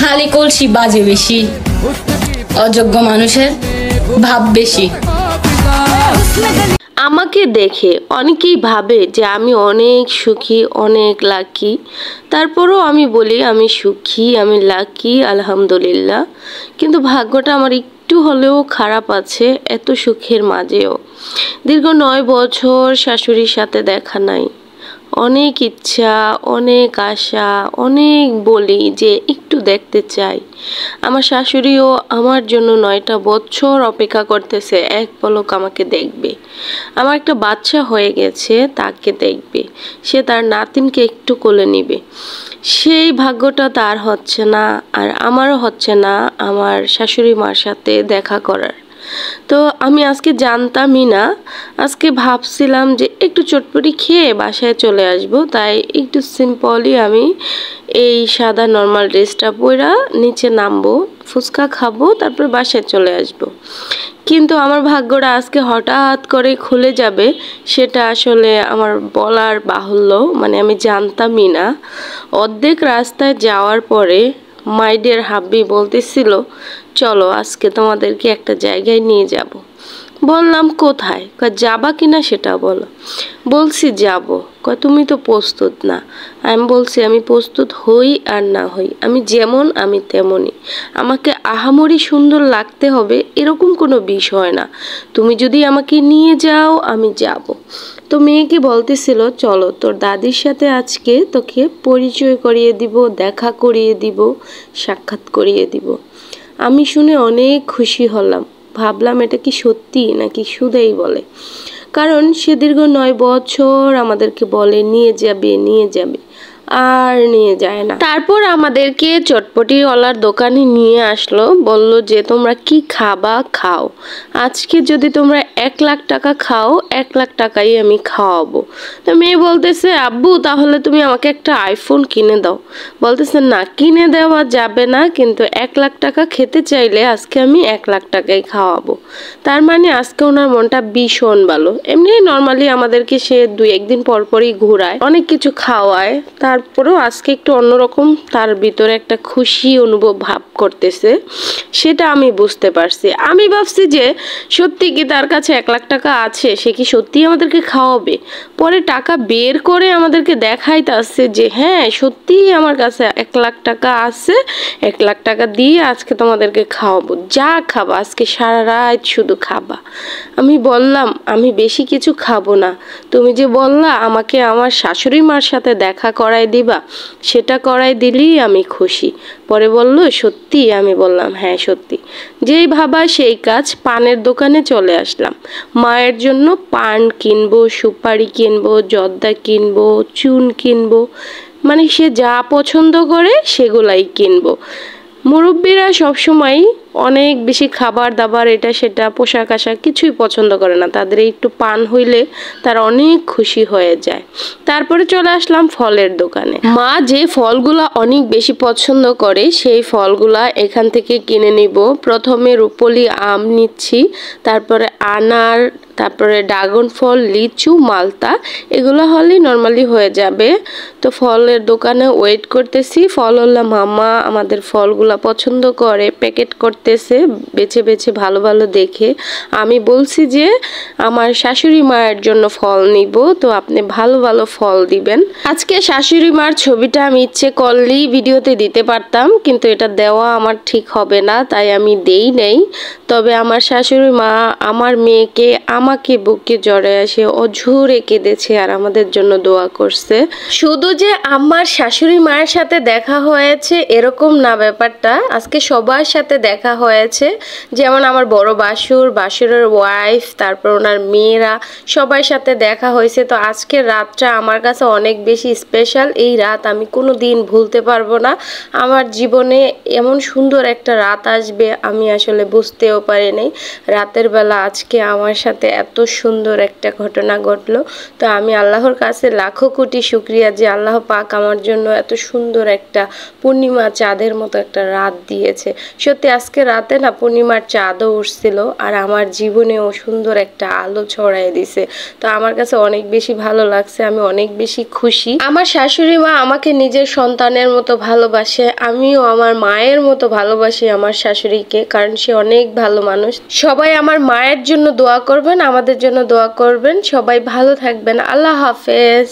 খালি কলসি বাজে বেশি, অযোগ্য মানুষের ভাব বেশি। আমাকে দেখে অনেকেই ভাবে যে আমি অনেক সুখী, অনেক লাকি। তারপরও আমি বলি আমি সুখী, আমি লাকি, আলহামদুলিল্লাহ। কিন্তু ভাগ্যটা আমার একটু হলেও খারাপ আছে এত সুখের মাঝেও। দীর্ঘ 9 বছর শাশুড়ির সাথে দেখা নাই। অনেক ইচ্ছা, অনেক আশা, অনেক বলি যে একটু দেখতে চাই। আমার শাশুড়িও আমার জন্য 9টা বছর অপেক্ষা করতেছে, এক পলক আমাকে দেখবে। আমার একটা বাচ্চা হয়ে গেছে, তাকে দেখবে, সে তার নাতিনকে একটু কোলে নিবে। সেই ভাগ্যটা তার হচ্ছে না, আর আমারও হচ্ছে না আমার শাশুড়ি মার সাথে দেখা করার। তো আমি আজকে জানতামই না, আজকে ভাবছিলাম যে একটু চটপটি খেয়ে বাসায় চলে আসব, তাই একটু সিম্পলি আমি এই সাদা নর্মাল ড্রেসটা পরা নিচে নামবো, ফুচকা খাবো, তারপর বাসায় চলে আসব। কিন্তু আমার ভাগ্যটা আজকে হঠাৎ করে খুলে যাবে সেটা আসলে আমার বলার বাহুল্য, মানে আমি জানতামই না। অর্ধেক রাস্তায় যাওয়ার পরে মাই ডিয়ার হাব্বি বলতেছিল চলো আজকে তোমাদেরকে একটা জায়গায় নিয়ে যাব। বললাম কোথায়? যাবা কিনা সেটা বলো। বলছি যাব। তুমি তো প্রস্তুত না। আমি বলছি আমি প্রস্তুত হই আর না হই, আমি যেমন আমি তেমনই। আমাকে আহামরি সুন্দর লাগতে হবে এরকম কোনো বিষয় না। তুমি যদি আমাকে নিয়ে যাও আমি যাব। তো মেয়েকে বলতেছিল চলো তোর দাদির সাথে আজকে তোকে পরিচয় করিয়ে দিব, দেখা করিয়ে দিব, সাক্ষাৎ করিয়ে দিব। আমি শুনে অনেক খুশি হলাম। ভাবলাম এটা কি সত্যি নাকি শুধুই বলে, কারণ সে দীর্ঘ 9 বছর আমাদেরকে বলে নিয়ে যাবে নিয়ে যাবে, আর নিয়ে যায় না। তারপর আমাদেরকে চটপটিওয়ালার দোকানে নিয়ে আসলো, বলল যে তোমরা কি খাবা খাও, আজকে যদি তোমরা 1 লাখ টাকা খাও 1 লাখ টাকাই আমি খাওয়াবো। তো মেয়ে বলতেছে আব্বু তাহলে তুমি আমাকে একটা আইফোন কিনে দাও। বলতেছে না কিনে দেওয়া যাবে না, কিন্তু 1 লাখ টাকা খেতে চাইলে আজকে আমি 1 লাখ টাকাই খাওয়াবো। তার মানে আজকে ওনার মনটা ভীষণ ভালো। এমনি নর্মালি আমাদেরকে সে 2-1 দিন পর পরই ঘোরায়, অনেক কিছু খাওয়ায়, তারপরেও আজকে একটু অন্যরকম তার ভিতরে একটা খুশি অনুভব ভাব করতেছে, সেটা আমি বুঝতে পারছি। আমি ভাবছি যে সত্যি কি তার কাছে 1 লাখ টাকা আছে, সে কি সত্যি আমাদেরকে খাওয়াবে। পরে টাকা বের করে আমাদেরকে দেখাইতে আসছে যে হ্যাঁ সত্যিই আমার কাছে 1 লাখ টাকা আছে, 1 লাখ টাকা দিয়ে আজকে তোমাদেরকে খাওয়াবো, যা খাবা আজকে সারা রাত শুধু খাবা। আমি বললাম আমি বেশি কিছু খাবো না, তুমি যে বললা আমাকে আমার শাশুড়ি মার সাথে দেখা করাই দিবা, সেটা করাই দিলেই আমি খুশি। পরে বলল সত্যি? আমি বললাম হ্যাঁ সত্যি। যেই ভাবা সেই কাজ, পানের দোকানে চলে আসলাম। মায়ের জন্য পান কিনবো, সুপারি কিনবো, জর্দা কিনবো, চুন কিনবো, মানে সে যা পছন্দ করে সেগুলাই কিনবো। মুরব্বীরা সবসময় অনেক বেশি খাবার দাবার এটা সেটা পোশাক আশাক কিছুই পছন্দ করে না, তাদের একটু পান হইলে তারা অনেক খুশি হয়ে যায়। তারপরে চলে আসলাম ফলের দোকানে। মা যে ফলগুলা অনেক বেশি পছন্দ করে সেই ফলগুলা এখান থেকে কিনে নিব। প্রথমে রূপলি আম নিচ্ছি, তারপরে আনার, তারপরে ড্রাগন ফল, লিচু, মালতা, এগুলো হলেই নর্মালি হয়ে যাবে। তো ফলের দোকানে ওয়েট করতেছি। ফলওয়ালা মামা আমাদের ফলগুলা পছন্দ করে প্যাকেট করতেছে বেছে বেছে ভালো ভালো দেখে। আমি বলছি যে আমার শাশুড়ি মায়ের জন্য ফল নিব, তো আপনি ভালো ভালো ফল দিবেন। আজকে শাশুড়ি মার ছবিটা আমি ইচ্ছে করলেই ভিডিওতে দিতে পারতাম, কিন্তু এটা দেওয়া আমার ঠিক হবে না, তাই আমি দেই নেই। তবে আমার শাশুড়ি মা আমার মেয়েকে আমাকে বুকে জড়ে আসে অঝরে কেঁদেছে আর আমাদের জন্য দোয়া করছে। শুধু যে আমার শাশুড়ি মায়ের সাথে দেখা হয়েছে এরকম না ব্যাপারটা, আজকে সবার সাথে দেখা হয়েছে। যেমন আমার বড় বাসুর, বাসুরের ওয়াইফ, তারপর ওনার মেয়েরা, সবার সাথে দেখা হয়েছে। তো আজকের রাতটা আমার কাছে অনেক বেশি স্পেশাল। এই রাত আমি কোনো দিন ভুলতে পারবো না। আমার জীবনে এমন সুন্দর একটা রাত আসবে আমি আসলে বুঝতেও পারিনি। রাতের বেলা আজকে আমার সাথে এত সুন্দর একটা ঘটনা ঘটলো। তো আমি আল্লাহর কাছে লাখো কোটি শুকরিয়া যে আল্লাহ পাক আমার জন্য এত সুন্দর একটা পূর্ণিমা চাঁদের মতো একটা রাত দিয়েছে। সত্যি আজকে আজকে রাতে না পূর্ণিমার চাঁদও উঠছিল আর আমার জীবনেও সুন্দর একটা আলো ছড়াই দিছে। তো আমার কাছে অনেক বেশি ভালো লাগছে, আমি অনেক বেশি খুশি। আমার শাশুড়ি মা আমাকে নিজের সন্তানের মতো ভালোবাসে, আমিও আমার মায়ের মতো ভালোবাসি আমার শাশুড়িকে, কারণ সে অনেক ভালো মানুষ। সবাই আমার মায়ের জন্য দোয়া করবেন, আমাদের জন্য দোয়া করবেন। সবাই ভালো থাকবেন। আল্লাহ হাফেজ।